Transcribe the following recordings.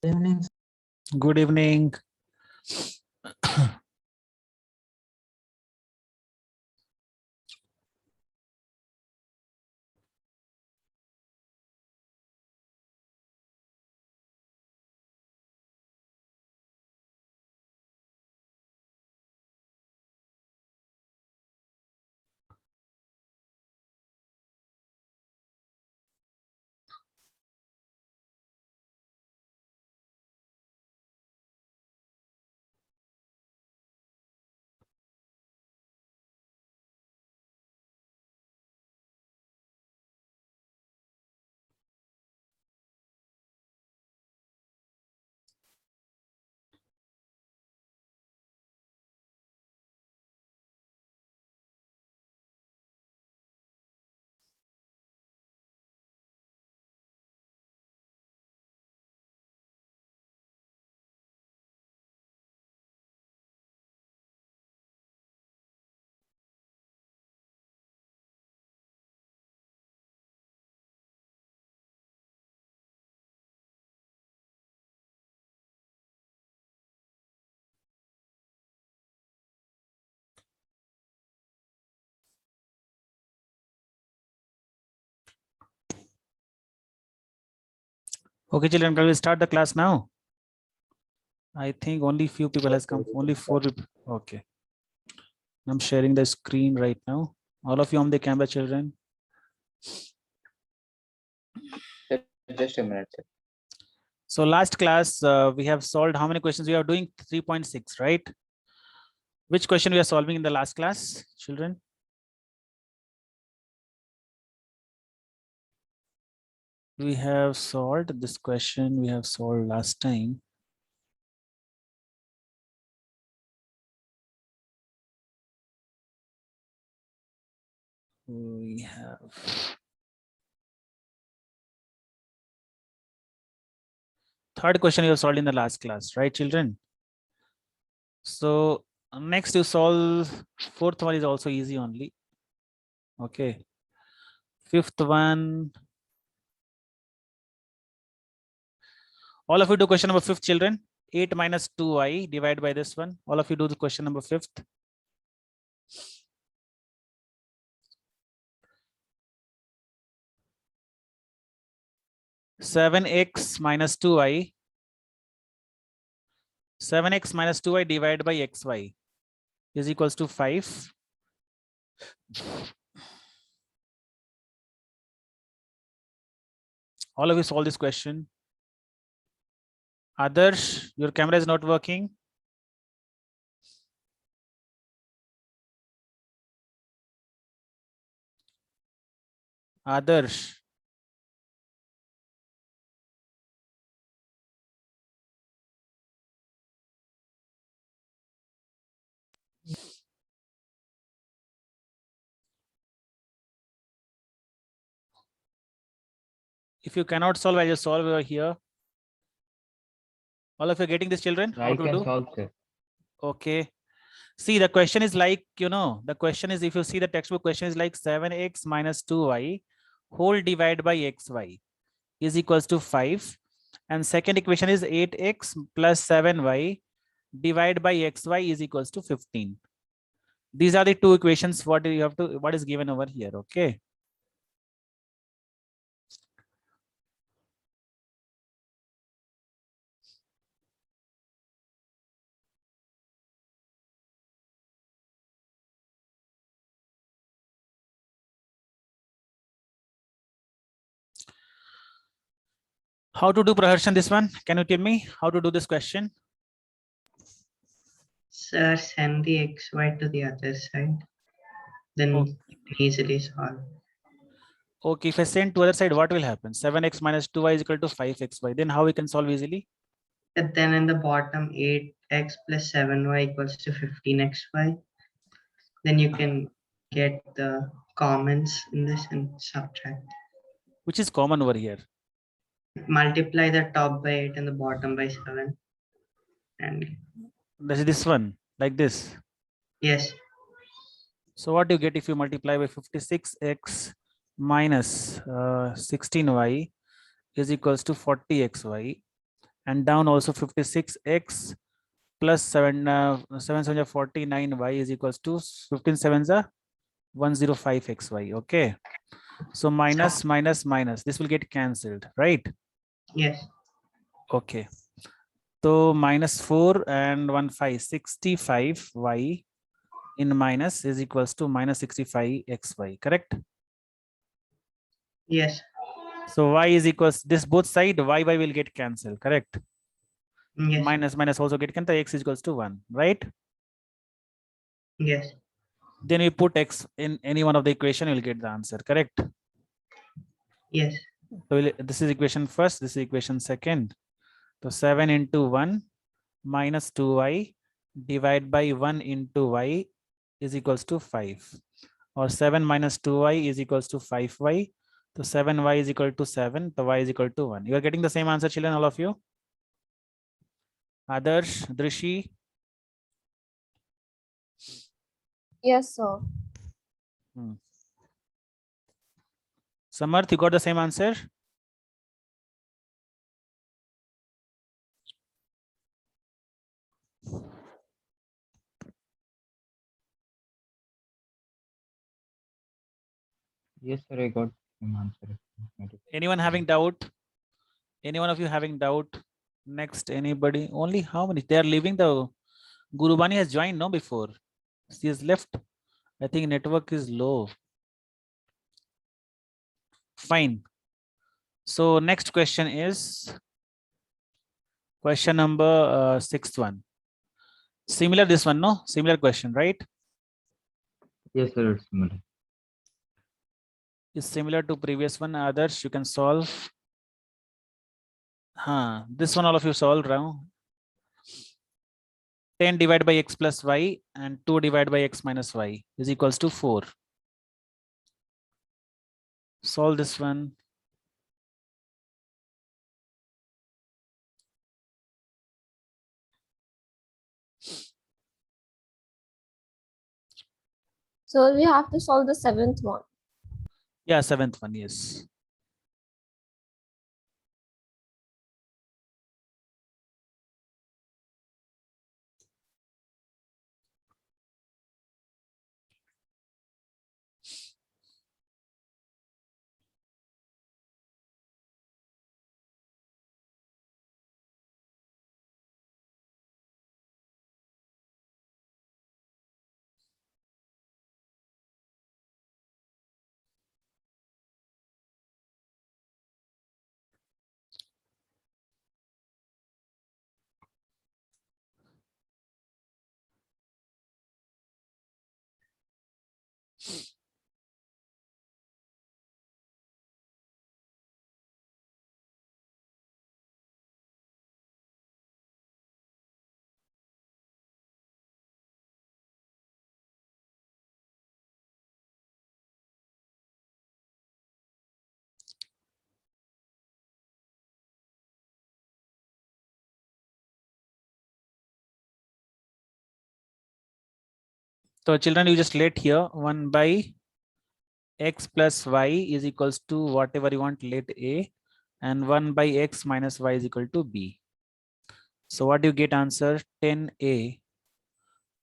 Evening. Good evening. Okay, children, can we start the class now? I think only few people has come. Only 4 people. Okay. I'm sharing the screen right now. All of you on the camera, children. Just a minute. So last class, we have solved how many questions we are doing? 3.6, right? Which question we are solving in the last class, children? We have solved this question. We have solved last time. We have third question you have solved in the last class, right, children? So next you solve fourth one is also easy only. Okay. Fifth one. All of you do question number 5, children. 8 minus 2i divided by this one. All of you do the question number 5. Seven x minus 2i. 7x minus 2i divided by xy is equals to 5. All of you solve this question. Others, your camera is not working. Others. If you cannot solve, I just solve over here. All of you getting this, children? How to do? Solve, sir. Okay. See, the question is like, the question is, if you see the textbook question is like 7x minus 2y whole divided by xy is equals to 5. And second equation is 8x plus 7y divided by xy is equals to 15. These are the two equations what is given over here. Okay. How to do, Praharshan, this one? Can you tell me how to do this question? Sir, send the xy to the other side. Then Okay. easily solve. Okay, if I send to other side, what will happen? 7x minus 2y is equal to 5xy. Then how we can solve easily? But then in the bottom, 8x plus 7y equals to 15xy. Then you can get the commons in this and subtract. Which is common over here? Multiply the top by 8 and the bottom by 7. And This one, like this. yes. So what do you get if you multiply by 56x minus 16y is equals to 40xy. and down also 56x plus 7 7 7 49 y is equals to 15 7s are 105 xy. Okay, so minus minus minus, this will get cancelled, right? Yes. Okay, so minus 4 and 1 5 65 y in minus is equals to minus 65 xy, correct? Yes. So y is equals, this both side y will get cancelled, correct? Yes. Minus minus also get cancelled, x is equals to 1, right? Yes. Then we put x in any one of the equation, you will get the answer, correct? Yes. So this is equation first, this is equation second. So 7 into 1 minus 2y divide by 1 into y is equals to 5. Or 7 minus 2y is equals to 5y. So 7y is equal to 7. So y is equal to 1. You are getting the same answer, children, all of you? Adarsh, Drishi? Yes, sir. Samarth, you got the same answer? Yes, sir, I got an answer. Anyone having doubt? Any one of you having doubt? Next, anybody? Only how many? They are leaving the Gurubani has joined, no, before. She has left. I think network is low. Fine. So next question is question number sixth one. Similar this one, no? Similar question, right? Yes, sir, it's similar. Is similar to previous one. Others you can solve. This one all of you solve now. 10 divided by x plus y and 2 divided by x minus y is equals to 4. Solve this one. So we have to solve the seventh one. Yeah, seventh one, yes. So children, you just let here 1 by x plus y is equals to whatever you want, let a, and 1 by x minus y is equal to b. So what do you get answer? 10a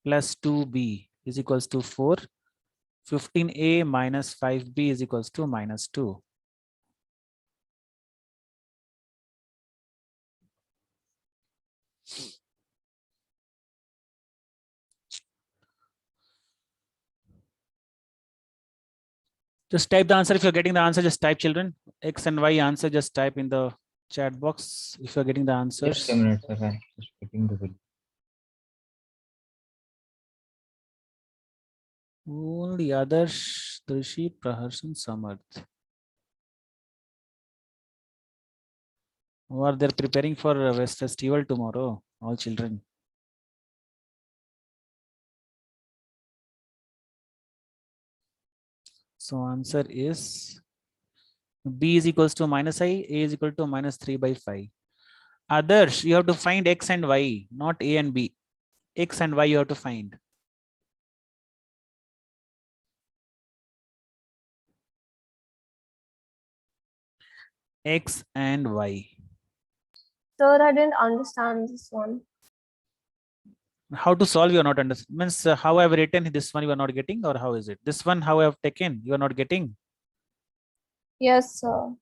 plus 2b is equals to 4. 15a minus 5b is equals to minus 2. Just type the answer. If you're getting the answer, just type, children. X and Y answer, just type in the chat box if you're getting the answers. Just a minute, sir. I'm just getting the bill. Only Adarsh, Drishi, Praharsan, Samarth. Or they're preparing for a West Festival tomorrow, all children. So answer is B is equals to minus I, A is equal to minus 3 by 5. Others, you have to find X and Y, not A and B. X and Y you have to find. X and Y. Sir, I didn't understand this one. How to solve you are not understanding. Means how I've written this one you are not getting, or how is it? This one how I've taken you are not getting. Yes, sir.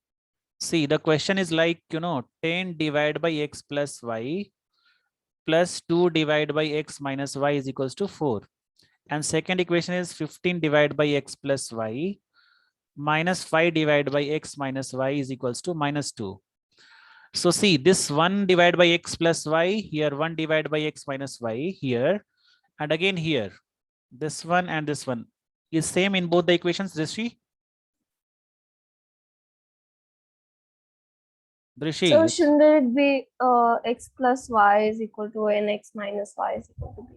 See, the question is like, 10 divided by x plus y plus 2 divided by x minus y is equals to 4. And second equation is 15 divided by x plus y minus 5 divided by x minus y is equals to minus 2. So see, this 1 divided by x plus y here, 1 divided by x minus y here, and again here, this one and this one is same in both the equations, Drishi? Drishi, So shouldn't it be x plus y is equal to a and x minus y is equal to b?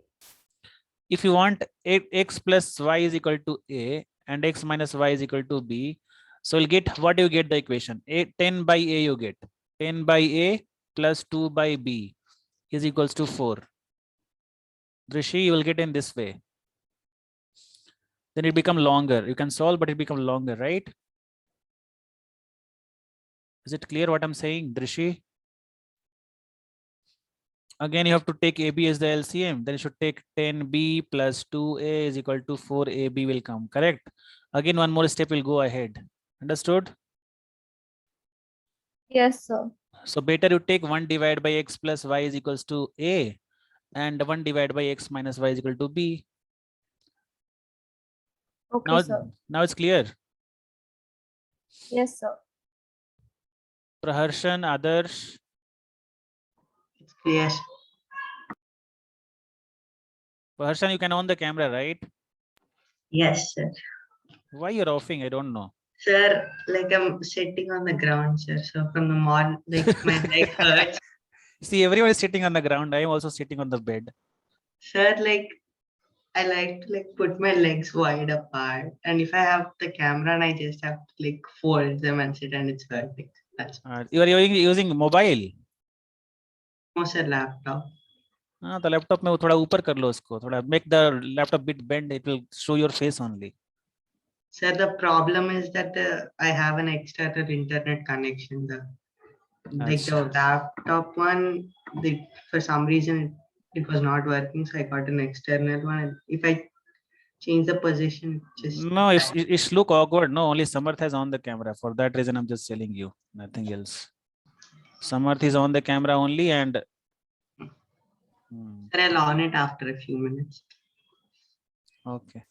if you want x plus y is equal to a and x minus y is equal to b, so you'll get what you get the equation. 10 by a you get 10 by a plus 2 by b is equals to 4. Drishi, you will get in this way. Then it become longer. You can solve, but it become longer, right? Is it clear what I'm saying, Drishi? Again, you have to take AB as the LCM. Then you should take 10B plus 2A is equal to 4AB will come, correct? Again, one more step will go ahead. Understood? Yes, sir. So better you take 1 divided by x plus y is equals to A and 1 divided by x minus y is equal to B. Okay, sir. Now it's clear. Yes, sir. Praharshan, Adarsh, It's clear. Praharshan, you can on the camera, right? Yes, sir. Why you're offing? I don't know. Sir, like I'm sitting on the ground, sir. So from the morning, like my leg hurts. See, everyone is sitting on the ground. I am also sitting on the bed. Sir, like I like to like put my legs wide apart, and if I have the camera and I just have to like fold them and sit, and it's hurting. That's You are using mobile. most a laptop. हाँ तो laptop में वो थोड़ा ऊपर कर लो उसको, थोड़ा make the laptop bit bend, it will show your face only. Sir, the problem is that I have an external internet connection. Like the laptop one, for some reason it was not working, so I got an external one. And if I change the position, just No, it's look awkward. No, only Samarth has on the camera. For that reason, I'm just telling you, nothing else. Samarth is on the camera only, and Sir, I'll on it after a few minutes. okay.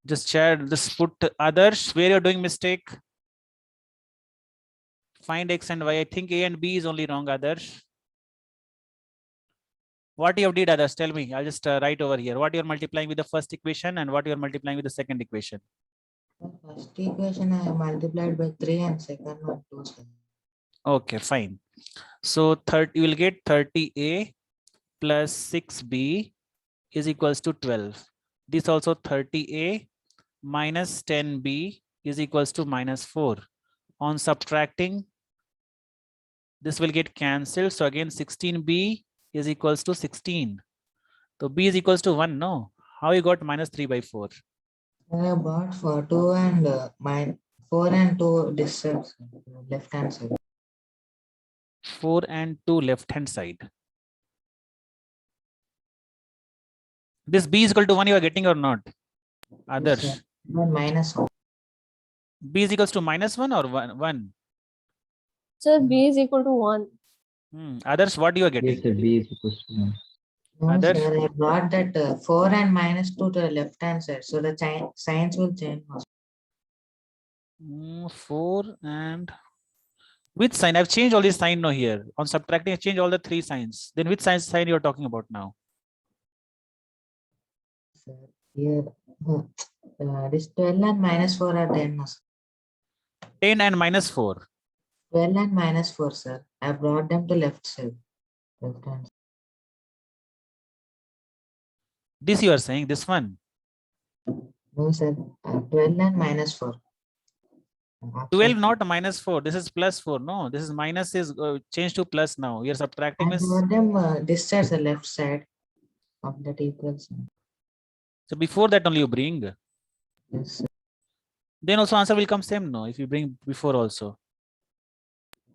Just chat. Just put others where you're doing mistake. Find x and y. I think A and B is only wrong. Others. What you have did, others? Tell me. I'll just write over here. What you're multiplying with the first equation and what you're multiplying with the second equation. The first equation I multiplied by 3 and second one 2. Sir. Okay, fine. So you will get 30A plus 6B is equals to 12. This also 30A minus 10B is equals to minus 4. On subtracting, this will get cancelled. So again, 16B is equals to 16. So B is equals to 1, no? How you got minus 3 by 4? I bought for 2 and 4 and 2 this side, left hand side. 4 and 2 left hand side. This B is equal to 1 you are getting or not? Others. Yes, but minus 1. B is equals to minus 1 or 1? So b is equal to 1. Others, what you are getting? Yes, sir. B is equals to 1. No, Others? sir, I brought that 4 and minus 2 to the left hand side. So the signs will change. 4 and which sign? I've changed all these sign now here. On subtracting, I changed all the 3 signs. Then which sign you're talking about now? Sir, here, this 12 and minus 4 are 10. 10 and minus 4. 12 and minus 4, sir. I brought them to left side. Left hand. This you are saying, this one. No, sir. 12 and minus 4. 12 not minus 4. This is plus 4. No, this is minus is changed to plus now. You're subtracting I is brought them this side, the left side of that equals. So before that only you bring. Yes, sir. Then also answer will come same, no? If you bring before also.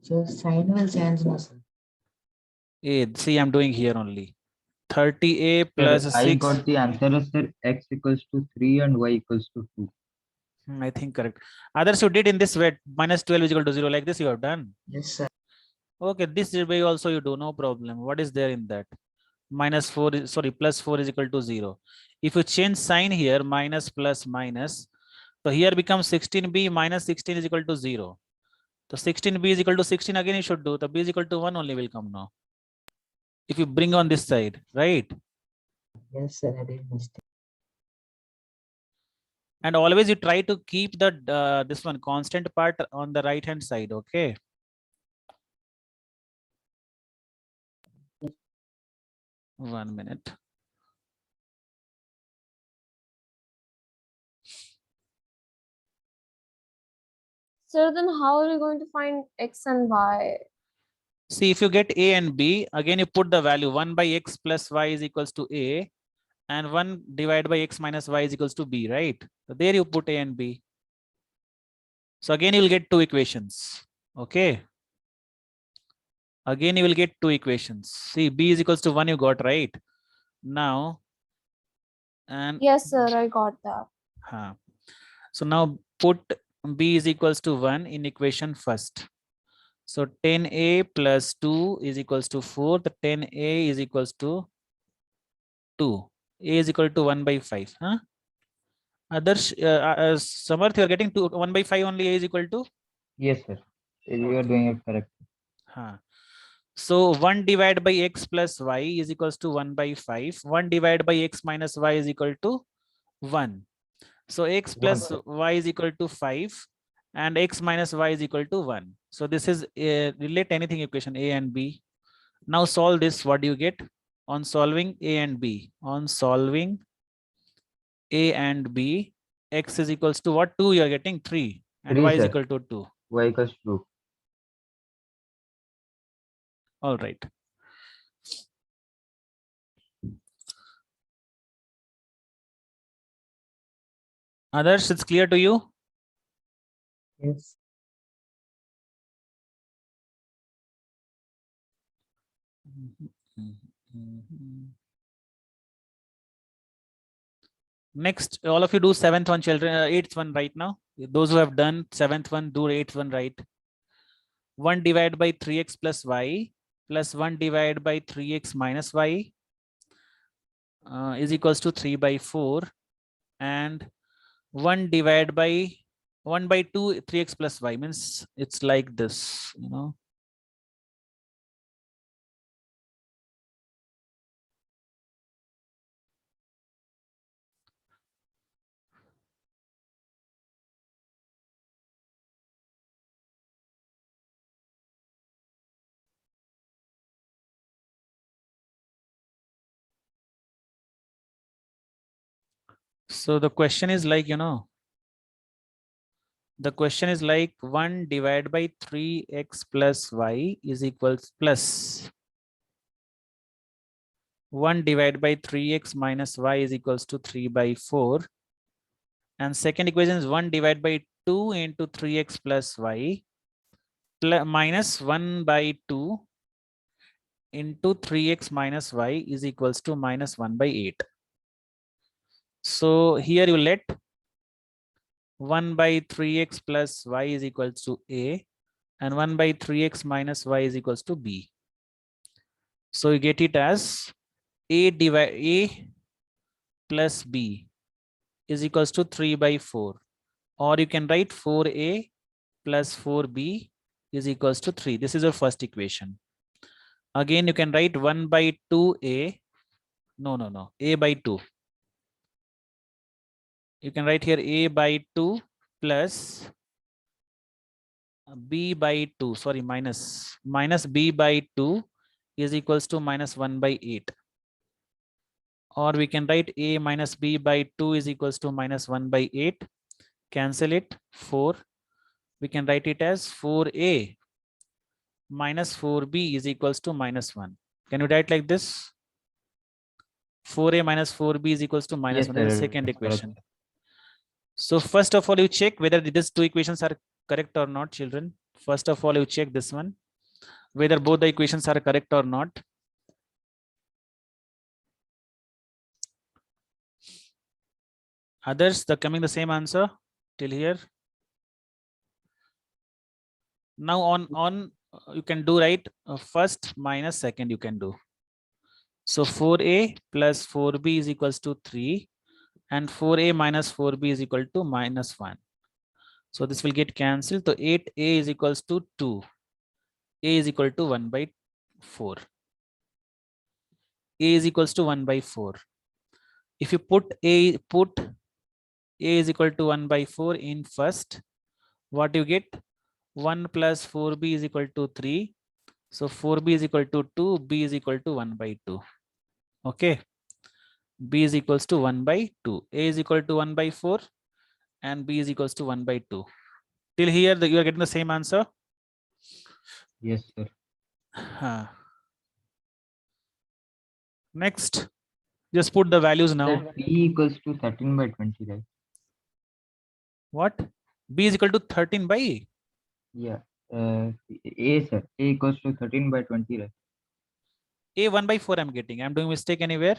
So sign will change, no, sir. See, I'm doing here only. 30a Sir, plus I 6. got the answer as sir x equals to 3 and y equals to 2. I think correct. Others you did in this way, minus 12 is equal to 0. Like this you have done. Yes, sir. Okay, this way also you do, no problem. What is there in that? Minus 4 is, sorry, plus 4 is equal to 0. If you change sign here, minus plus minus, so here becomes 16b minus 16 is equal to 0. So 16b is equal to 16 again you should do. The b is equal to 1 only will come now. If you bring on this side, right? Yes, sir. I did mistake. And always you try to keep the this one constant part on the right hand side, okay? One minute. So then how are you going to find x and y? See, if you get a and b, again you put the value 1 by x plus y is equals to a, and 1 divided by x minus y is equals to b, right? So there you put a and b. So again you will get two equations, okay? Again you will get two equations. See, b is equals to 1 you got, right? Now, and Yes, sir, I got that. so now put b is equals to 1 in equation first. So 10a plus 2 is equals to 4. The 10a is equals to 2. A is equal to 1 by 5. Huh? Others, Samarth, you are getting 1 by 5 only. A is equal to? Yes, sir. You are doing it correct. So 1 divided by x plus y is equals to 1 by 5. 1 divided by x minus y is equal to 1. So x plus sir. y is equal to 5 and x minus y is equal to 1. So this is relate anything equation a and b. Now solve this. What do you get? On solving a and b. On solving a and b, x is equals to what? 2 you are getting 3 and 3, y is sir. equal to 2. Y equals 2. All right. Others, it's clear to you? Yes. Next, all of you do 7th one, children, 8th one right now. Those who have done 7th one, do 8th one right. 1 divided by 3x plus y plus 1 divided by 3x minus y is equals to 3 by 4, and 1 divided by 1 by 2 3x plus y means it's like this, you know. So the question is like, you know, the question is like 1 divided by 3x plus y is equals plus 1 divided by 3x minus y is equals to 3 by 4. And second equation is 1 divided by 2 into 3x plus y minus 1 by 2 into 3x minus y is equals to minus 1 by 8. So here you let 1 by 3x plus y is equals to a, and 1 by 3x minus y is equals to b. So you get it as a plus b is equals to 3 by 4, or you can write 4a plus 4b is equals to 3. This is your first equation. Again, you can write 1 by 2a. No, a by 2. You can write here a by 2 plus b by 2, sorry, minus b by 2 is equals to minus 1 by 8. Or we can write a minus b by 2 is equals to minus 1 by 8. Cancel it, 4. We can write it as 4a minus 4b is equals to minus 1. Can you write like this? 4a minus 4b is equals to minus Yes, 1. This is the sir, second that's correct. equation. So first of all, you check whether these two equations are correct or not, children. First of all, you check this one, whether both the equations are correct or not. Others, the coming the same answer till here. Now on you can do right first minus second you can do. So 4a plus 4b is equals to 3 and 4a minus 4b is equal to minus 1. So this will get cancelled. So 8a is equals to 2. A is equal to 1 by 4. A is equals to 1 by 4. If you put A is equal to 1 by 4 in first, what you get? 1 plus 4b is equal to 3. So 4b is equal to 2, b is equal to 1 by 2. Okay. B is equals to 1 by 2. A is equal to 1 by 4 and B is equals to 1 by 2. Till here you are getting the same answer. Yes, sir. Next, just put the values now. Sir, P equals to 13 by 20, right? What? B is equal to 13 by Yeah. A, sir. A equals to 13 by 20, right? A 1 by 4 I'm getting. I'm doing mistake anywhere.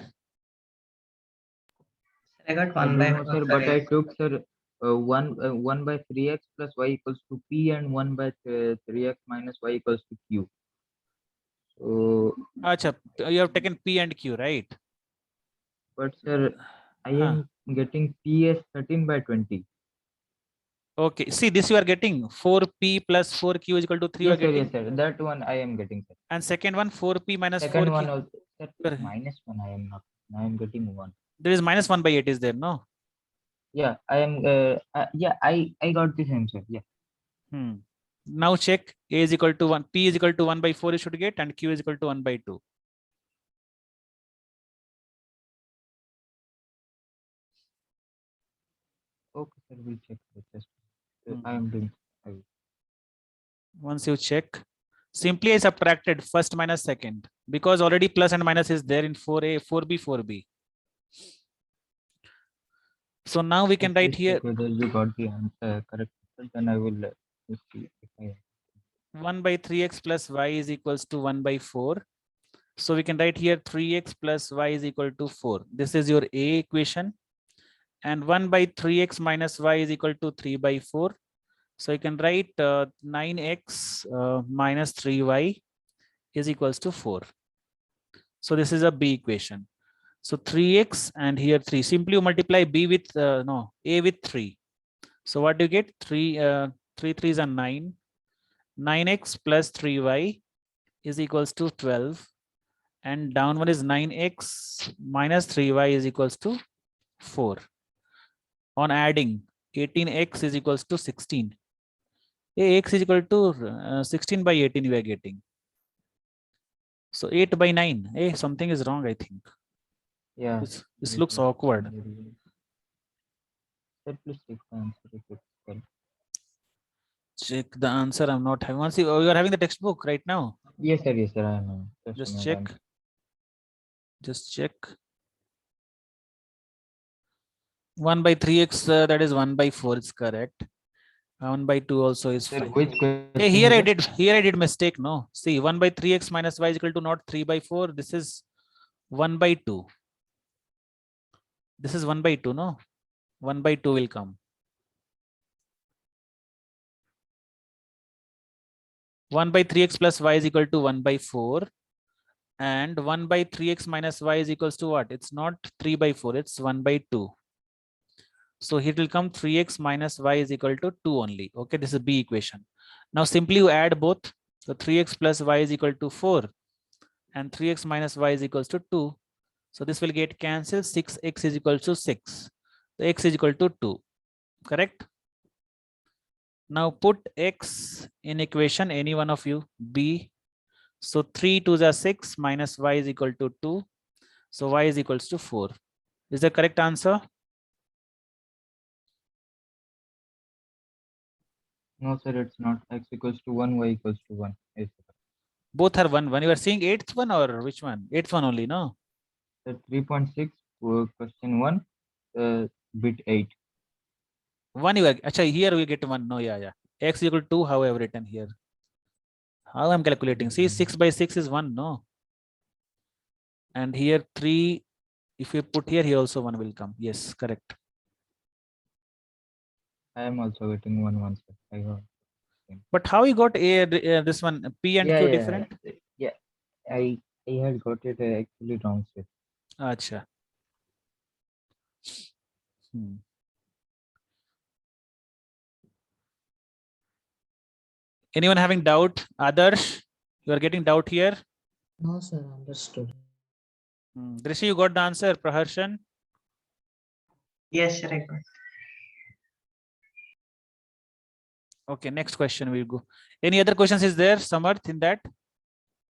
I got I 1 don't by know, 4 sir, for but I X. took, sir, 1 by 3x plus y equals to P and 1 by 3x minus y equals to Q. So, Acha, you have taken P and Q, right? but sir, I Huh. am getting P as 13 by 20. Okay, see this you are getting 4P plus 4Q is equal to 3 you are Yes, sir, getting. yes, sir. That one I am getting, sir. And second one 4P minus Second 4Q. one also, sir, Sir. minus 1 I am not. I am getting 1. There is minus 1 by 8 is there, no? Yeah, I am, yeah, I got this answer. Yeah. Now check A is equal to 1, P is equal to 1 by 4 you should get and Q is equal to 1 by 2. Okay, sir, we'll check the test. I am doing. Once you check, simply I subtracted first minus second because already plus and minus is there in 4A, 4B, 4B. So now we can write here Whether you got the answer correct, then I will see if I. 1 by 3x plus y is equals to 1 by 4. So we can write here 3x plus y is equal to 4. This is your A equation. And 1 by 3x minus y is equal to 3 by 4. So you can write 9x minus 3y is equals to 4. So this is a B equation. So 3x and here 3. Simply you multiply B with, A with 3. So what do you get? 3 3s are 9. 9x plus 3y is equals to 12. And down one is 9x minus 3y is equals to 4. On adding, 18x is equals to 16. X is equal to 16 by 18 we are getting. So 8 by 9. Something is wrong, I think. Yeah. This looks awkward. Sir, please check the answer if it's correct. Check the answer. I'm not having. Once you are having the textbook right now. Yes, sir. Yes, sir. I am. Just check. Just check. 1 by 3x, that is 1 by 4 is correct. 1 by 2 also is Sir, fine. which question Hey, here is I did mistake. No, see 1 by 3x minus y is equal to not 3 by 4. This is 1 by 2. This is 1 by 2. No, 1 by 2 will come. 1 by 3x plus y is equal to 1 by 4. And 1 by 3x minus y is equals to what? It's not 3 by 4. It's 1 by 2. So here will come 3x minus y is equal to 2 only. Okay, this is B equation. Now simply you add both. So 3x plus y is equal to 4 and 3x minus y is equals to 2. So this will get cancelled. 6x is equal to 6. So x is equal to 2. Correct? Now put x in equation, any one of you, B. So 3 2s are 6 minus y is equal to 2. So y is equals to 4. Is the correct answer? No, sir, it's not. X equals to 1, y equals to 1. Yes, sir. Both are 1 1. You are seeing 8th one or which one? 8th one only, no? So 3.6 question 1 bit 8. 1 you are, acha, here we get 1. No, yeah. X equal to 2, how I have written here. How I'm calculating? See, 6 by 6 is 1, no? And here 3, if you put here also 1 will come. Yes, correct. I am also getting 1 sir. I got. But how you got this one, P and Q different? Yeah, I had got it actually wrong, sir. Acha. Anyone having doubt? Others, you are getting doubt here? No, sir, understood. Drishi, you got the answer, Praharshan? Yes, sir, I got. Okay, next question we'll go. Any other questions is there, Samarth, in that?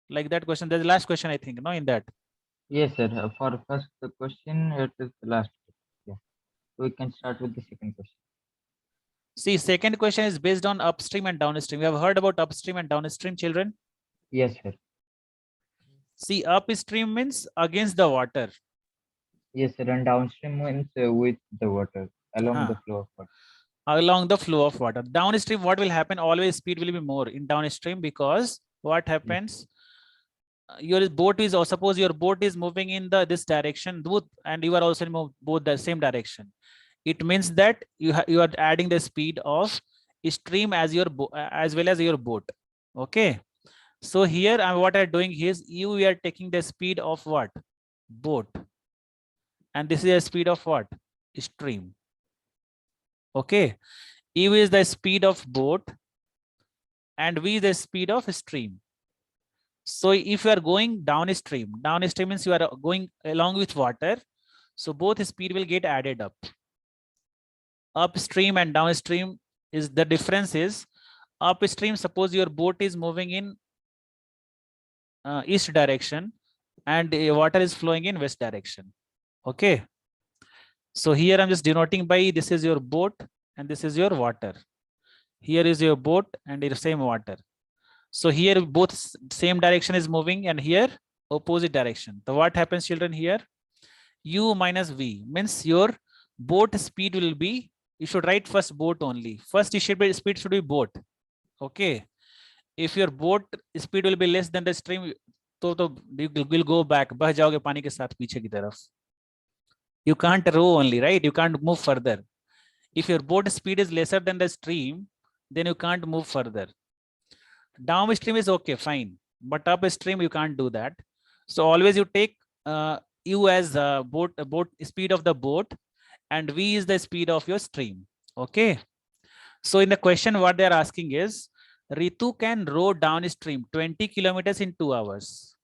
Like that question, there's the last question, I think, no, in that. Yes, sir. For first question, it is the last. Yeah. So we can start with the second question. See, second question is based on upstream and downstream. You have heard about upstream and downstream, children? Yes, sir. See, upstream means against the water. Yes, sir. And downstream means with the water, along the flow of water. Along the flow of water. Downstream, what will happen? Always speed will be more in downstream, because what happens? Your boat is, or suppose your boat is moving in this direction, and you are also in both the same direction. It means that you are adding the speed of stream as your as well as your boat. Okay. So here what I'm doing is we are taking the speed of what? Boat. And this is the speed of what? Stream. Okay. U is the speed of boat and V is the speed of stream. So if you are going downstream means you are going along with water. So both speed will get added up. Upstream and downstream is the difference is upstream, suppose your boat is moving in east direction and water is flowing in west direction. Okay. So here I'm just denoting by this is your boat and this is your water. Here is your boat and the same water. So here both same direction is moving and here opposite direction. So what happens, children, here? U minus V means your boat speed will be, you should write first boat only. First speed should be boat. Okay. If your boat speed will be less than the stream, तो you will go back. बह जाओगे पानी के साथ पीछे की तरफ. You can't row only, right? You can't move further. If your boat speed is lesser than the stream, then you can't move further. Downstream is okay, fine, but upstream you can't do that. So always you take U as boat speed of the boat, and V is the speed of your stream. Okay. So in the question, what they are asking is, Ritu can row downstream 20 kilometers in 2 hours.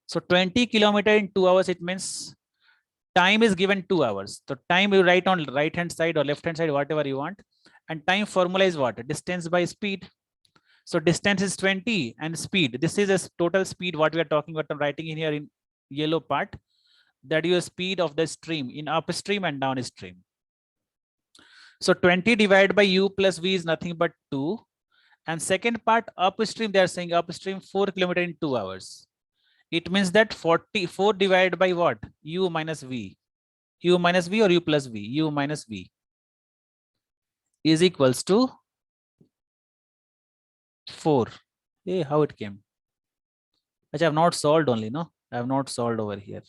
So 20 kilometers in 2 hours, it means time is given 2 hours. So time you write on right hand side or left hand side, whatever you want. And time formula is what? Distance by speed. So distance is 20 and speed. This is a total speed what we are talking about. I'm writing in here in yellow part. That is your speed of the stream in upstream and downstream. So 20 divided by U plus V is nothing but 2. And second part, upstream, they are saying upstream 4 kilometers in 2 hours. It means that 44 divided by what? U minus V. U minus V or U plus V? U minus V is equals to 4. Hey, how it came? Which I have not solved only, no? I have not solved over here.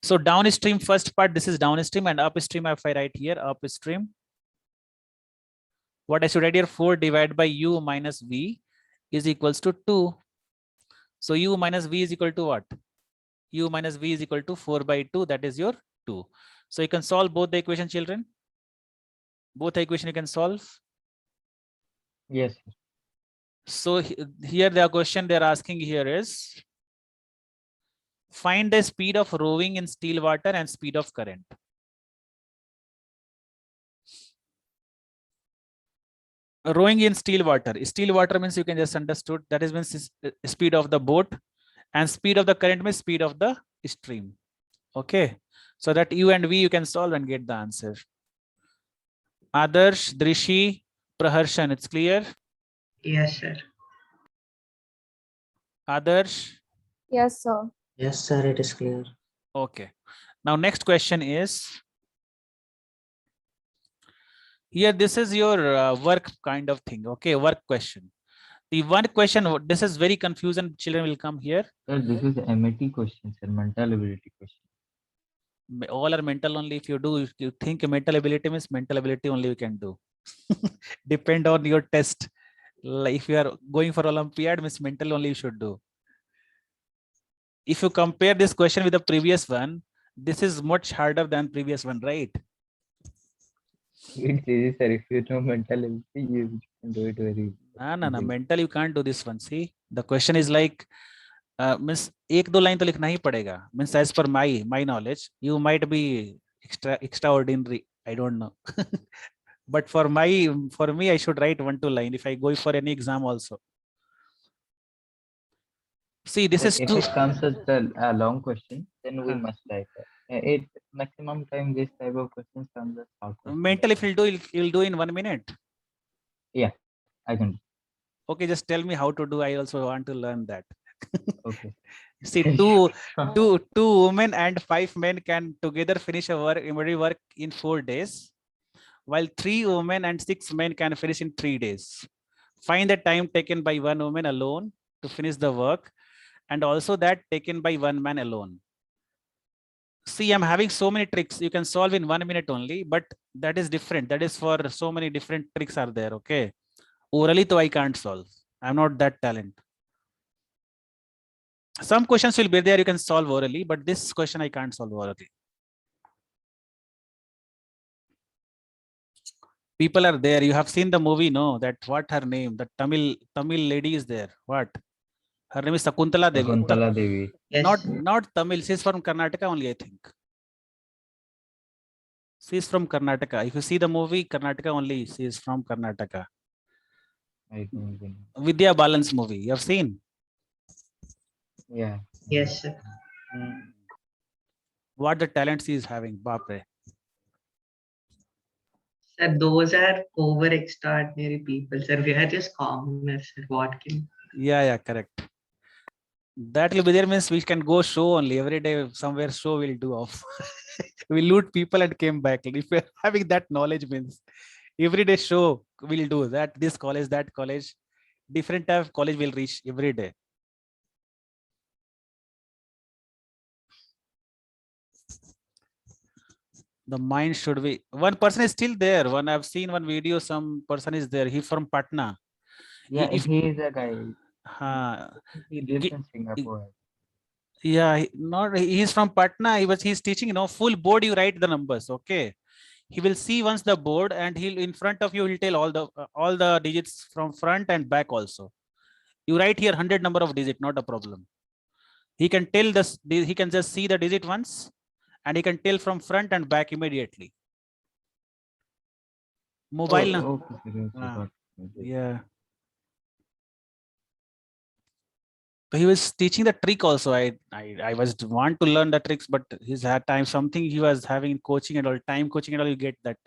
So downstream first part, this is downstream, and upstream, if I write here, upstream. What I should write here, 4 divided by U minus V is equals to 2. So U minus V is equal to what? U minus V is equal to 4 by 2, that is your 2. So you can solve both the equation, children. Both the equation you can solve. Yes, sir. So here the question they're asking here is, find the speed of rowing in still water and speed of current. Rowing in still water. Still water means you can just understood that is means speed of the boat, and speed of the current means speed of the stream. Okay. So that U and V you can solve and get the answer. Adarsh, Drishi, Praharshan, it's clear? Yes, sir. Adarsh? Yes, sir. Yes, sir, it is clear. Okay. Now next question is, here this is your work kind of thing. Okay, work question. The one question, this is very confusing. Children will come here. Sir, this is MET question, sir, mental ability question. All are mental only. If you think mental ability means mental ability only you can do. Depend on your test. Like if you are going for Olympiad, means mental only you should do. If you compare this question with the previous one, this is much harder than previous one, right? It's easy, sir. If you know mental ability, you can do it very No, easily. mental you can't do this one. See, the question is like, means एक दो line तो लिखना ही पड़ेगा. Means as per my knowledge, you might be extraordinary. I don't know. But for me, I should write 1-2 line if I go for any exam also. See, this Sir, is if too. it comes as a long question, then we Huh. must type it. It maximum time this type of questions comes as short question. Mental, if you'll do in 1 minute. Yeah, I can do. Okay, just tell me how to do. I also want to learn that. Okay. See, two women and 5 men can together finish embroidery work in 4 days, while 3 women and 6 men can finish in 3 days. Find the time taken by 1 woman alone to finish the work, and also that taken by 1 man alone. See, I'm having so many tricks you can solve in 1 minute only, but that is different. That is for so many different tricks are there. Okay. Orally, though, I can't solve. I'm not that talent. Some questions will be there you can solve orally, but this question I can't solve orally. People are there. You have seen the movie, no? That what her name? The Tamil lady is there. What? Her name is Sakuntala Devi. Shakuntala Devi. Yes. Not Tamil. She's from Karnataka only, I think. She's from Karnataka. If you see the movie, Karnataka only. She is from Karnataka. I don't even know. Vidya Balan's movie. You have seen? Yeah. Yes, sir. What the talent she is having, Bapre. Sir, those are over extraordinary people, sir. We are just commoners, sir. What can? Yeah, correct. That will be there means we can go show only every day. Somewhere show we'll do off. We loot people and came back. If we're having that knowledge means every day show we'll do that. This college, that college, different type of college will reach every day. The mind should be, one person is still there. One I've seen one video, some person is there. He's from Patna. Yeah, If he is a guy. He lives Gi- in Singapore. yeah, he's from Patna. He's teaching, full board you write the numbers. Okay. He will see once the board and he'll in front of you, he'll tell all the digits from front and back also. You write here 100 number of digit, not a problem. He can tell this, he can just see the digit once and he can tell from front and back immediately. Mobile. Okay, sir, got it. Yeah. So he was teaching the trick also. I was want to learn the tricks, but he's had time, something he was having coaching and all, time coaching and all, you get that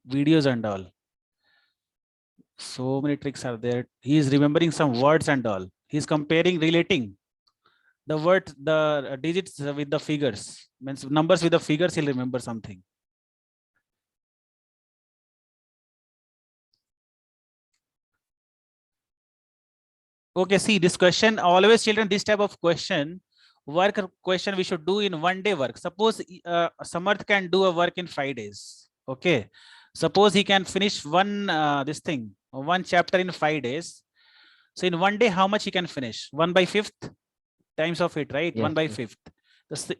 videos and all. So many tricks are there. He is remembering some words and all. He's comparing, relating the word, the digits with the figures, means numbers with the figures, he'll remember something. Okay, see this question, always children, this type of question, work question we should do in 1 day work. Suppose Samarth can do a work in 5 days. Okay. Suppose he can finish one chapter in 5 days. So in 1 day, how much he can finish? 1/5 times of it, right? Yes, 1/5.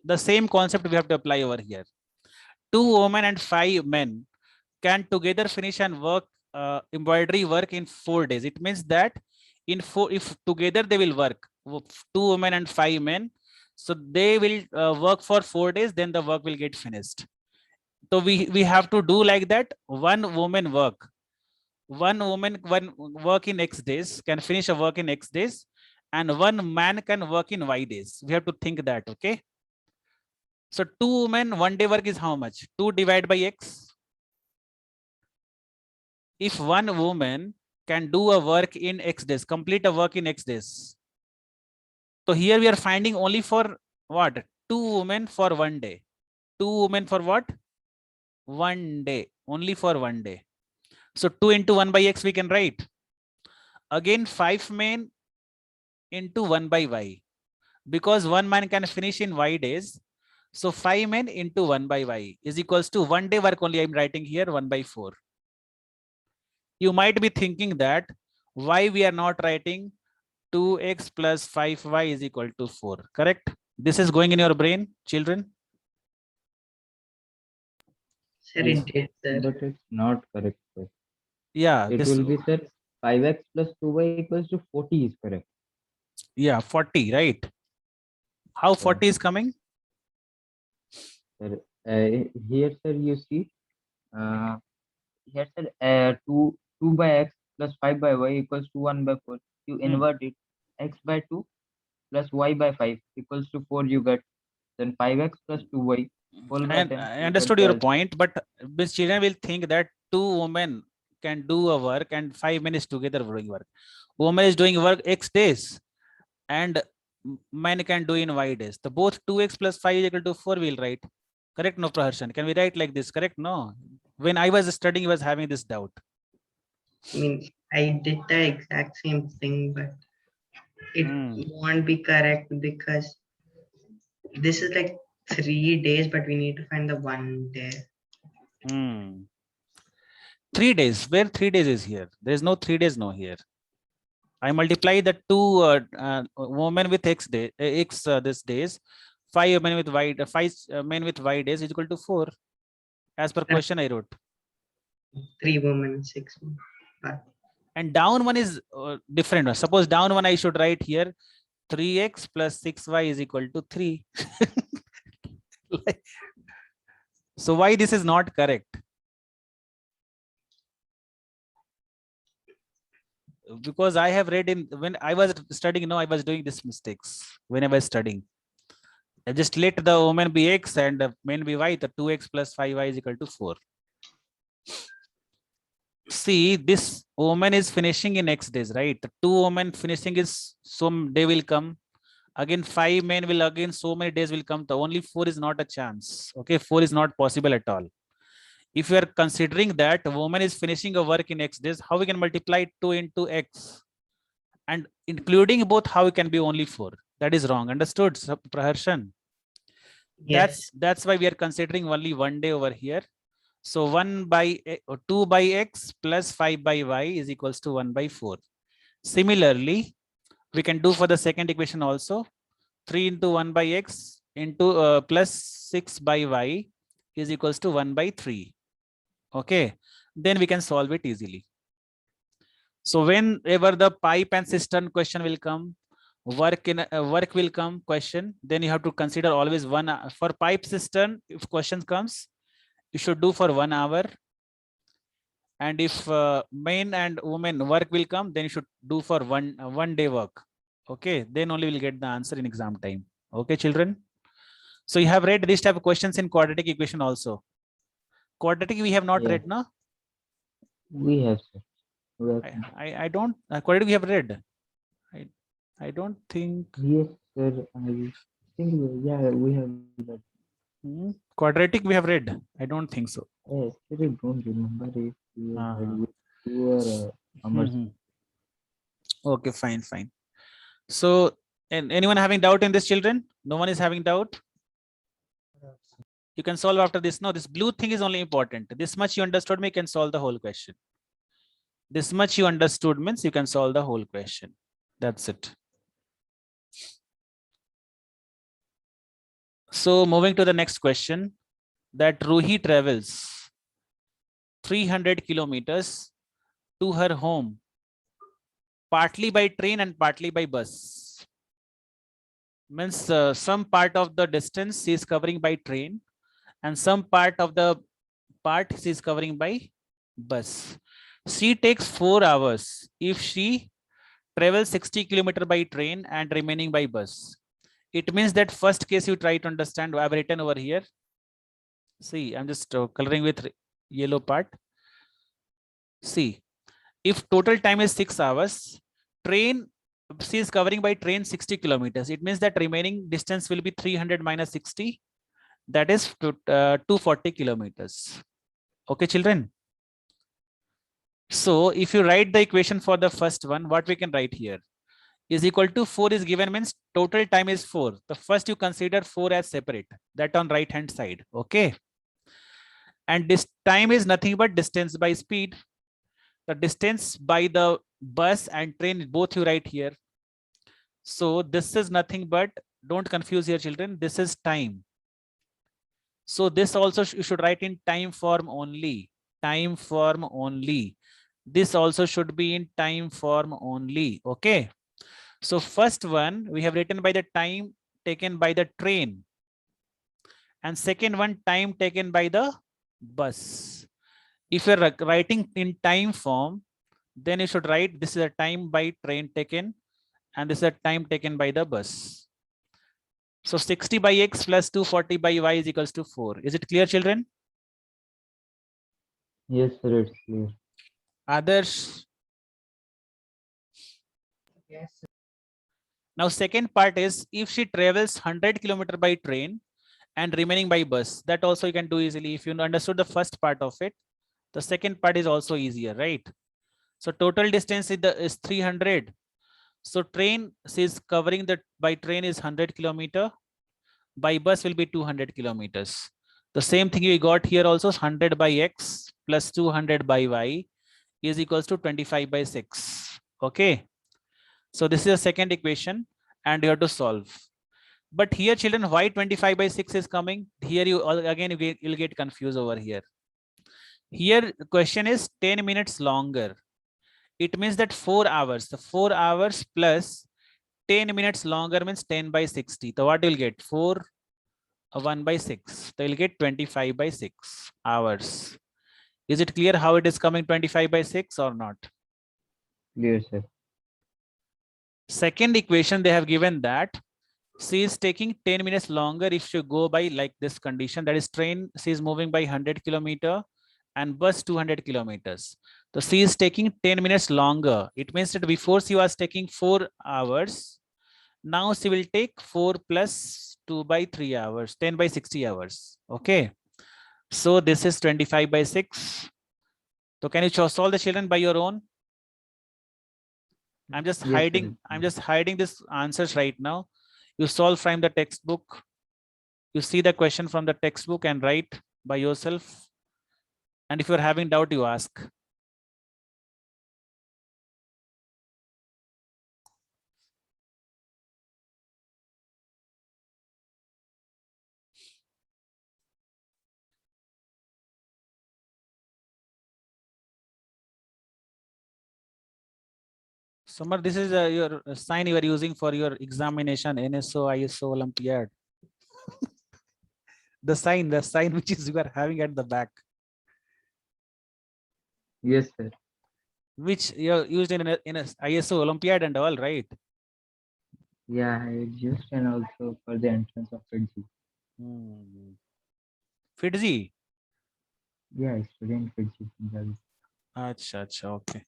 The same concept we have to apply over here. 2 women and 5 men can together finish and work embroidery work in 4 days. It means that if together they will work, 2 women and 5 men, so they will work for 4 days, then the work will get finished. So we have to do like that. One woman work in X days, can finish a work in X days, and one man can work in Y days. We have to think that. Okay. So 2 women, 1 day work is how much? 2 divided by X. If one woman can do a work in X days, complete a work in X days. So here we are finding only for what? 2 women for 1 day. 2 women for what? 1 day. Only for 1 day. So 2 into 1 by x we can write. Again 5 men into 1 by y. Because 1 man can finish in y days. So 5 men into 1 by y is equals to 1 day work only. I'm writing here 1 by 4. You might be thinking that why we are not writing 2x plus 5y is equal to 4. Correct? This is going in your brain, children? Sir, Yes, it did, sir. but it's not correct, sir. Yeah, It this will be, sir, 5x plus 2y equals to 40 is correct. yeah, 40, right? How 40 is coming? Sir, here, sir, you see, here, sir, 2 by x plus 5 by y equals to 1 by 4. You invert it, x by 2 plus y by 5 equals to 4 you get. Then 5x plus 2y whole by And 10. I you understood get your the point, but these children will think that 2 women can do a work and 5 men is together doing work. Woman is doing work x days and man can do in y days. The both 2x plus 5 is equal to 4 we'll write. Correct, no, Praharshan? Can we write like this? Correct? No. When I was studying, I was having this doubt. I mean, I did the exact same thing, but it won't be correct because this is like 3 days, but we need to find the 1 day. 3 days. Where 3 days is here? There is no 3 days no here. I multiply the 2 women with x day x this days. 5 men with y 5 men with y days is equal to 4. As per question I wrote. 3 women, 6 men. And down one is different. Suppose down one I should write here 3x plus 6y is equal to 3. So why this is not correct? Because I have read in when I was studying, no, I was doing these mistakes when I was studying. I just let the woman be x and the men be y. The 2x plus 5y is equal to 4. See, this woman is finishing in x days, right? The 2 women finishing is some day will come. Again, 5 men will again so many days will come. The only 4 is not a chance. Okay, 4 is not possible at all. If you are considering that a woman is finishing a work in x days, how we can multiply 2 into x? And including both, how it can be only 4? That is wrong. Understood, Praharshan? Yes. That's why we are considering only 1 day over here. So 1 by 2 by x plus 5 by y is equals to 1 by 4. Similarly, we can do for the second equation also. 3 into 1 by x into plus 6 by y is equals to 1 by 3. Okay, then we can solve it easily. So whenever the pipe and cistern question will come, work will come question, then you have to consider always one for pipe cistern. If question comes, you should do for 1 hour. And if men and women work will come, then you should do for one day work. Okay, then only will get the answer in exam time. Okay, children. So you have read this type of questions in quadratic equation also. Quadratic we have not Yeah. read, no? We have, sir. We have, I don't quadratic we have read. I don't think. yes, sir. I think, yeah, we have that. Quadratic we have read. I don't think so. I actually don't remember if we have read with you or Amar. Okay, fine. So, and anyone having doubt in this, children? No one is having doubt. You can solve after this. No, this blue thing is only important. This much you understood me, you can solve the whole question. This much you understood means you can solve the whole question. That's it. So moving to the next question, that Ruhi travels 300 kilometers to her home, partly by train and partly by bus. Means some part of the distance she is covering by train and some part of the part she is covering by bus. She takes 4 hours if she travels 60 kilometers by train and remaining by bus. It means that first case you try to understand. I have written over here. See, I'm just coloring with yellow part. See, if total time is 6 hours, train she is covering by train 60 kilometers. It means that remaining distance will be 300 minus 60. That is 240 kilometers. Okay, children. So if you write the equation for the first one, what we can write here is equal to 4 is given means total time is 4. The first you consider 4 as separate, that on right hand side. Okay. And this time is nothing but distance by speed. The distance by the bus and train, both you write here. So this is nothing but, don't confuse here children, this is time. So this also you should write in time form only. Time form only. This also should be in time form only. Okay. So first one we have written by the time taken by the train. And second one time taken by the bus. If you're writing in time form, then you should write this is a time by train taken and this is a time taken by the bus. So 60 by x plus 240 by y is equals to 4. Is it clear, children? Yes, sir, it's clear. Others? Yes, sir. Now second part is if she travels 100 kilometer by train and remaining by bus, that also you can do easily. If you understood the first part of it, the second part is also easier, right? So total distance is 300. So train is covering that by train is 100 kilometer. By bus will be 200 kilometers. The same thing we got here also, 100 by x plus 200 by y is equals to 25 by 6. Okay. So this is the second equation and you have to solve. But here children, why 25 by 6 is coming? Here you again you'll get confused over here. Here the question is 10 minutes longer. It means that 4 hours. The 4 hours plus 10 minutes longer means 10 by 60. So what you'll get? 4 1 by 6. They will get 25 by 6 hours. Is it clear how it is coming 25 by 6 or not? Clear, sir. Second equation they have given that she is taking 10 minutes longer if she go by like this condition, that is train she is moving by 100 kilometer and bus 200 kilometers. So she is taking 10 minutes longer. It means that before she was taking 4 hours. Now she will take 4 plus 2 by 3 hours, 10 by 60 hours. Okay. So this is 25 by 6. So can you solve the children by your own? I'm just Yes, sir. hiding this answers right now. You solve from the textbook. You see the question from the textbook and write by yourself. And if you're having doubt, you ask. Summer, this is your sign you are using for your examination, NSO, ISO, Olympiad. the sign which is you are having at the back, Yes, sir. which you are used in a ISO, Olympiad and all, right? Yeah, I used and also for the entrance of Fiji. Fiji. Yeah, I studied in Fiji, Punjabi. Acha, okay.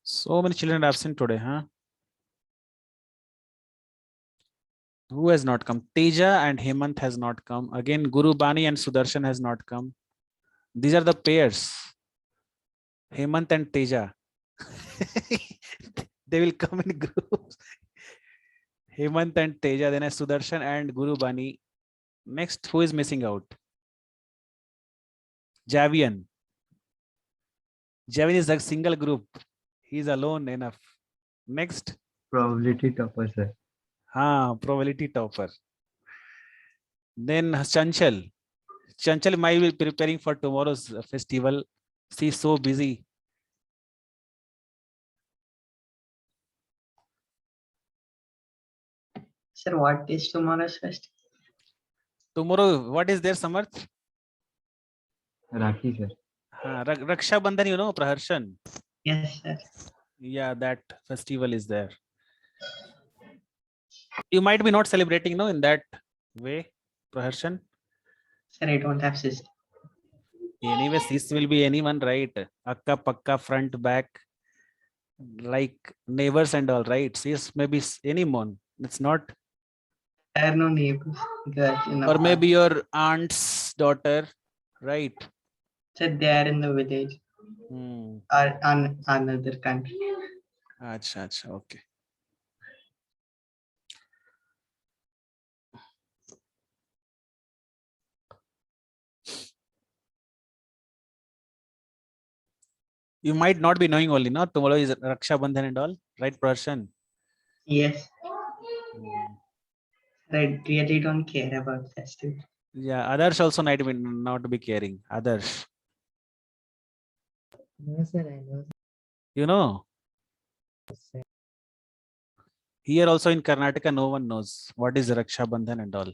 So many children are absent today, huh? Who has not come? Teja and Hemant has not come. Again, Guru Bani and Sudarshan has not come. These are the pairs. Hemant and Teja. They will come in groups. Hemant and Teja, then Sudarshan and Guru Bani. Next, who is missing out? Javian. Javian is a single group. He is alone enough. Next. Probability topper, sir. Probability topper. Then Chanchal. Chanchal might be preparing for tomorrow's festival. She's so busy. Sir, what is tomorrow's festival? Tomorrow, what is there, Samarth? Rakhi, sir. Raksha Bandhan, you know, Praharshan. Yes, sir. Yeah, that festival is there. You might be not celebrating, no, in that way, Praharshan. Sir, I don't have sister. Anyway, sis will be anyone, right? Akka, pakka, front, back, like neighbors and all, right? Sis maybe anyone. It's not, I have no neighbors. Girls in the or maybe park. your aunt's daughter, right? Sir, they are in the village Hmm. or on another country. Acha, acha, okay. You might not be knowing only, no? Tomorrow is Raksha Bandhan and all, right, Praharshan? Yes, Hmm. I really don't care about festival. Yeah, others also not be caring. Others, No, sir, I know. you know, Sir. here also in Karnataka, no one knows what is Raksha Bandhan and all.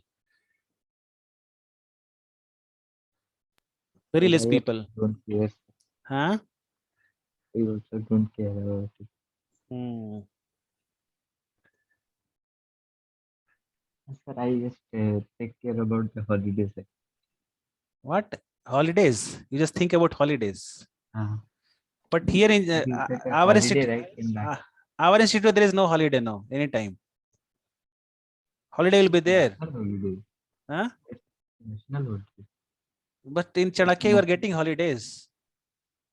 Very less I people. don't care. Huh? I also don't care about it. Hmm. Sir, I just take care about the holidays. Sir. What? Holidays? You just think about holidays. Uh, But here in it is like a our holiday, institute, right? In that. our institute, there is no holiday now, anytime. Holiday will be there. National holiday. Huh? National holiday. But in Chanakya, you are getting holidays.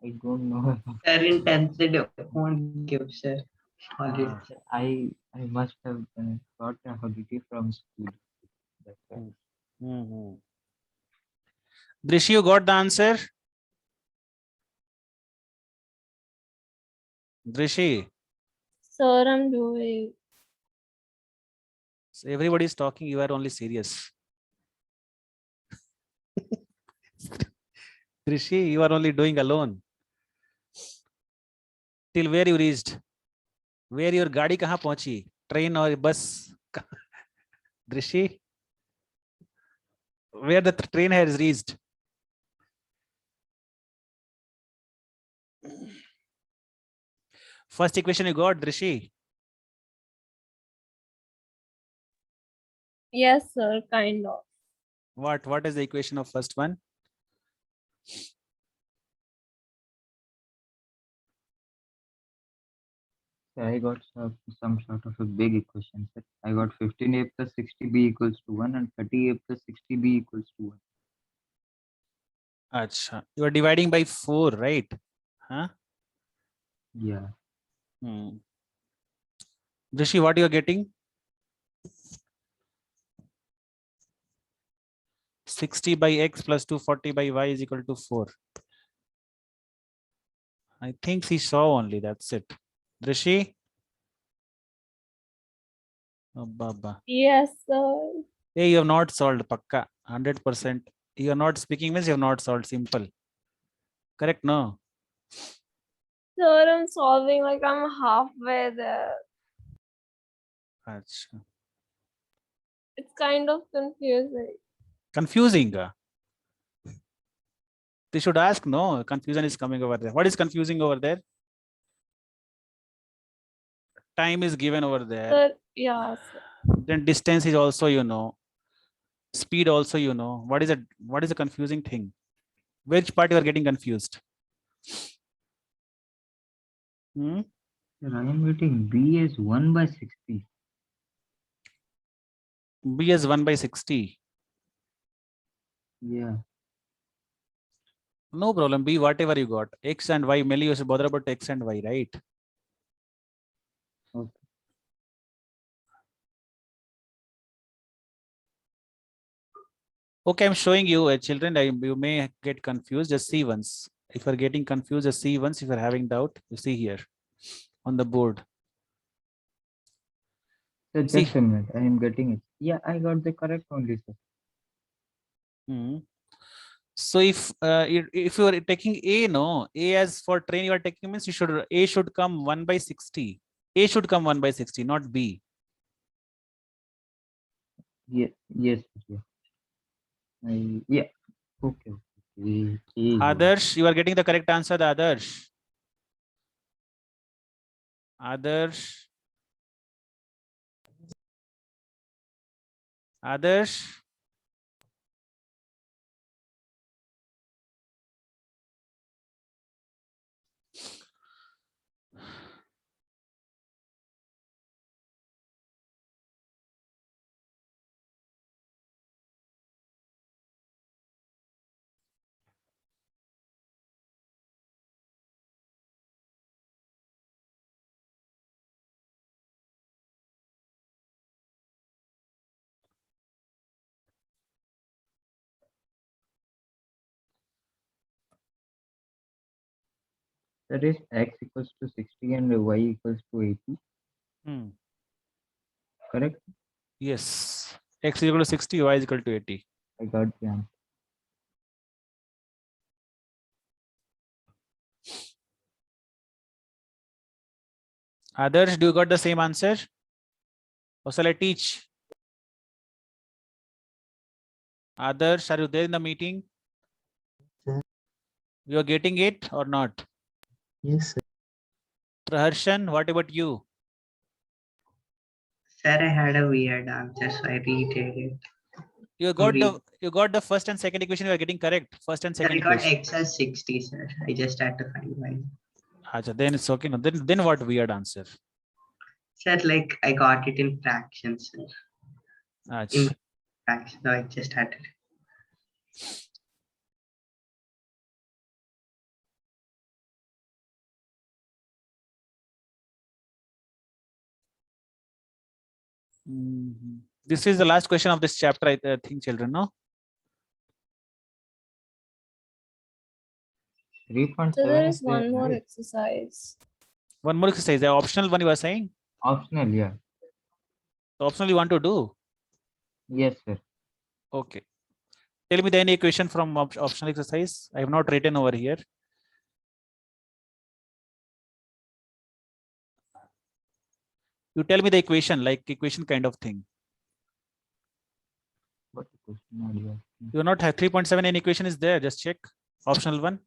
I don't know. Sir, in 10th, they won't give, sir. Holiday. I must have got a holiday from school. That's why. Mm-hmm. Drishi, you got the answer? Drishi, Sir, I'm doing. so everybody is talking, you are only serious. Drishi, you are only doing alone. Till where you reached? Where your गाड़ी कहाँ पहुंची? Train or bus? Drishi, where the train has reached? First equation you got, Drishi. Yes, sir, kind of. What is the equation of first one? I got some sort of a big equation. Sir. I got 15a plus 60b equals to 1 and 30a plus 60b equals to 1. Acha. You are dividing by 4, right? Huh? Yeah. Drishi, what you are getting? 60 by x plus 240 by y is equal to 4. I think he saw only, that's it. Drishi? Oh, Baba. Yes, sir. Hey, you have not solved, pakka, 100%. You are not speaking means you have not solved, simple. Correct, no? Sir, I'm solving like I'm halfway there. Acha. It's kind of confusing. Confusing. They should ask, no, confusion is coming over there. What is confusing over there? Time is given over there. Sir, yeah, sir. Then distance is also, you know. Speed also, you know. What is the confusing thing? Which part you are getting confused? Hmm? Sir, I am getting b is 1 by 60. B is 1 by 60. Yeah. No problem. B, whatever you got. X and Y, mainly you should bother about X and Y, right? Okay. Okay, I'm showing you, children, you may get confused. Just see once. If you're getting confused, just see once. If you're having doubt, you see here on the board. Sir, See. just a minute. I am getting it. Yeah, I got the correct only, sir. So if you are taking A, no, A as for train you are taking means A should come 1 by 60. A should come 1 by 60, not B. Yes, yes, yes. Yeah. Okay. Okay. Adarsh, you are getting the correct answer, the Adarsh. Adarsh. Adarsh. That is x equals to 60 and y equals to 80. Hmm. Correct? Yes. X is equal to 60, y is equal to 80. I got the answer. Adarsh, do you got the same answer? Or shall I teach? Adarsh, are you there in the meeting? Sir. You are getting it or not? Yes, sir. Praharshan, what about you? Sir, I had a weird answer, so I redid it. You got the first and second equation, you are getting correct. First and Sir, second I got equation. x as 60, sir. I just had to find y. Acha, then it's okay. No, then what weird answer? Sir, like I got it in fractions, sir. In Acha. fractions, so I just had to. Mhm. This is the last question of this chapter, I think, children. No, 3.7 So there is is there, one more right? exercise. one more exercise. The optional one you are saying. Optional, yeah. The optional you want to do. Yes, sir. Okay. Tell me the any equation from optional exercise. I have not written over here. You tell me the equation, like equation kind of thing. What question are you asking? You not have 3.7 any equation is there. Just check. Optional one.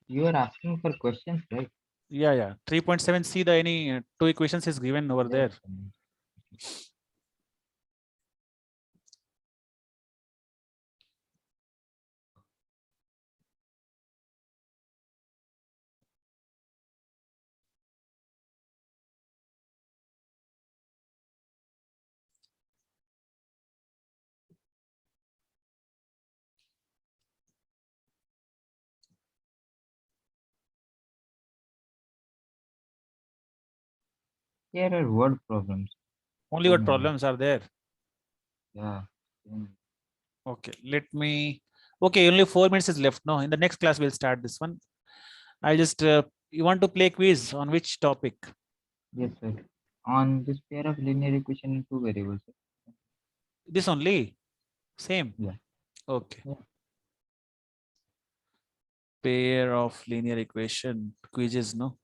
You are asking for questions, right? Yeah, yeah. 3.7. See the any two equations is given over there. Here are word problems. Only So what many. problems are there? Yeah. Okay, let me. Okay, only 4 minutes is left. No, in the next class we'll start this one. I'll just. You want to play quiz on which topic? Yes, sir. On this pair of linear equation in two variables. Sir. This only. Same. Yeah. Okay. Yeah. Pair of linear equation quizzes. No.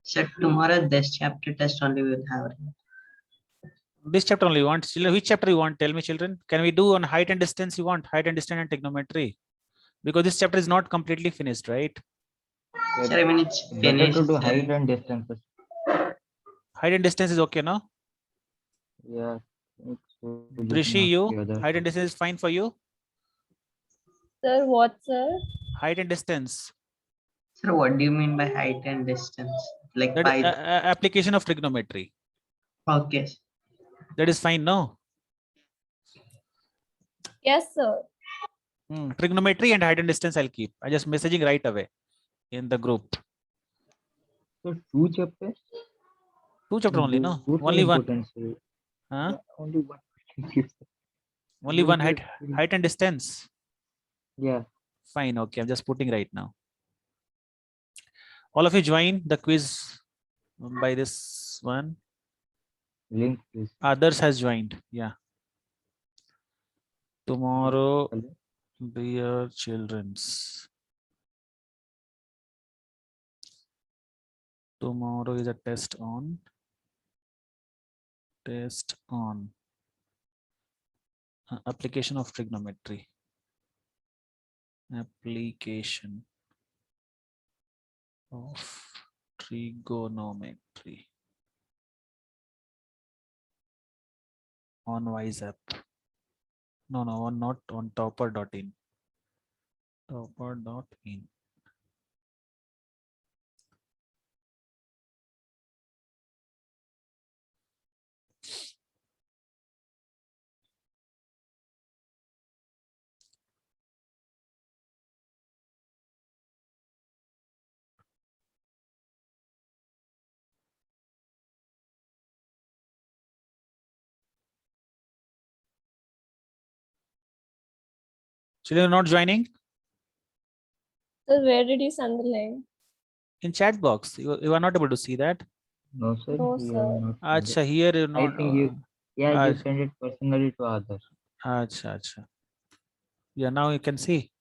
Sir, tomorrow this chapter test only will have. This chapter only you want. Children, which chapter you want? Tell me, children. Can we do on height and distance? You want height and distance and trigonometry? Because this chapter is not completely finished, right? Sir, I mean it's Better finished. to do sir. height and distances. Height and distance is okay, no? Yeah. So just Drishi, mark you the other height and topic. distance is fine for you. Sir, what, sir? Height and distance. Sir, what do you mean by height and distance? Like That by application of trigonometry. okay. That is fine, no? Yes, sir. Trigonometry and height and distance I'll keep. I just messaging right away in the group. So two chapters. Two chapter only, no? Both are Only one. important. So Huh? yeah, only one. Only You one just height and distance. Yeah. Fine. Okay, I'm just putting right now. All of you join the quiz by this one. Link please. Others has joined. Yeah. Tomorrow, Hello? dear children's. Tomorrow is a test on. Application of trigonometry. Application of trigonometry on Wise app. No, not on topper.in. Topper.in. Children not joining? So where did you send the link? In chat box. You are not able to see that. No, sir. No, You sir. have not sent it. Acha, here you I not. think you Ach- send it personally to others. Acha. Yeah, now you can see.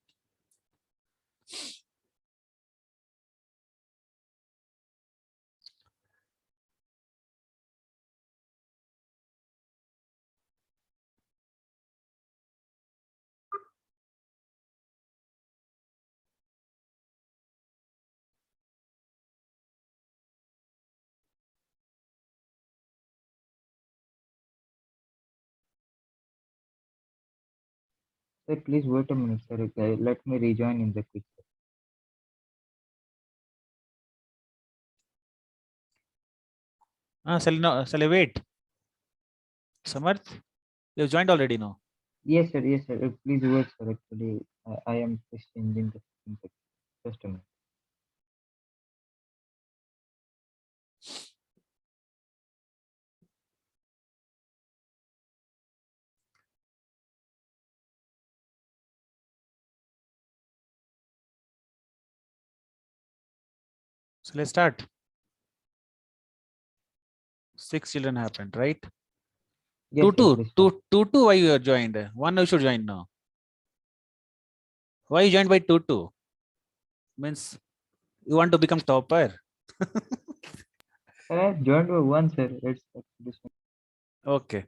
Sir, please wait a minute, sir. Okay, let me rejoin in the quiz. Shall I wait? Samarth, you've joined already now. Yes, sir. Yes, sir. Please wait, sir. Actually, I am just changing the syntax. Just a minute. So let's start. 6 children happened, right? Yes, sir. Please start. Why you are joined? One you should join now. Why you joined by 2? Means you want to become topper. Sir, I have joined by one, sir. It's actually Okay.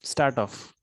Start off.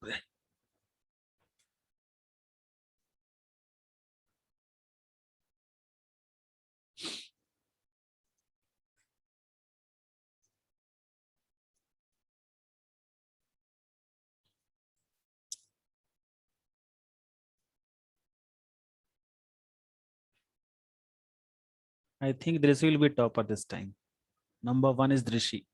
रे. I think Drishi will be topper this time. Number 1 is Drishi.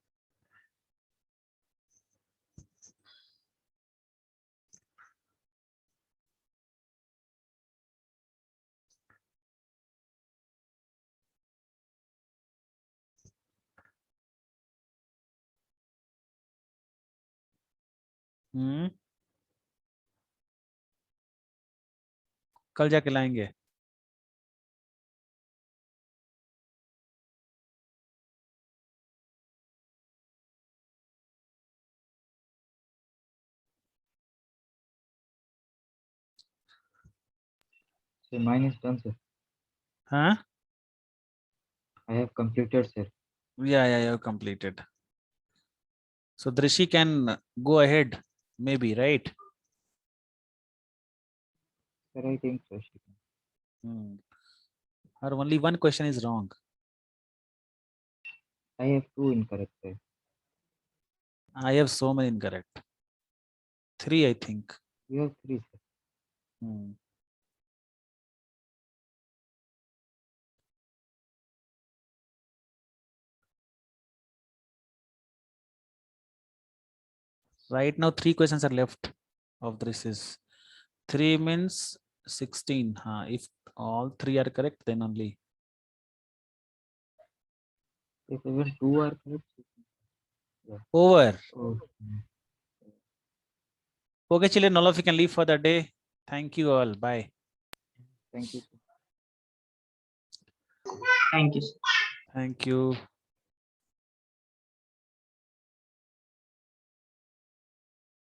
कल जाके लाएंगे. So mine is done, sir. Huh? I have completed, sir. Yeah, you have completed. So Drishi can go ahead, maybe, right? Sir, I think so. She can. Or only one question is wrong. I have 2 incorrect, sir. I have so many incorrect. 3, I think. You have 3, sir. Right now, 3 questions are left of this is 3 means 16. If all 3 are correct, then only. If even 2 are correct. Over. Oh, Okay, children, all of you can leave for the day. Thank you all. Bye. thank you, sir. Thank you. Thank you.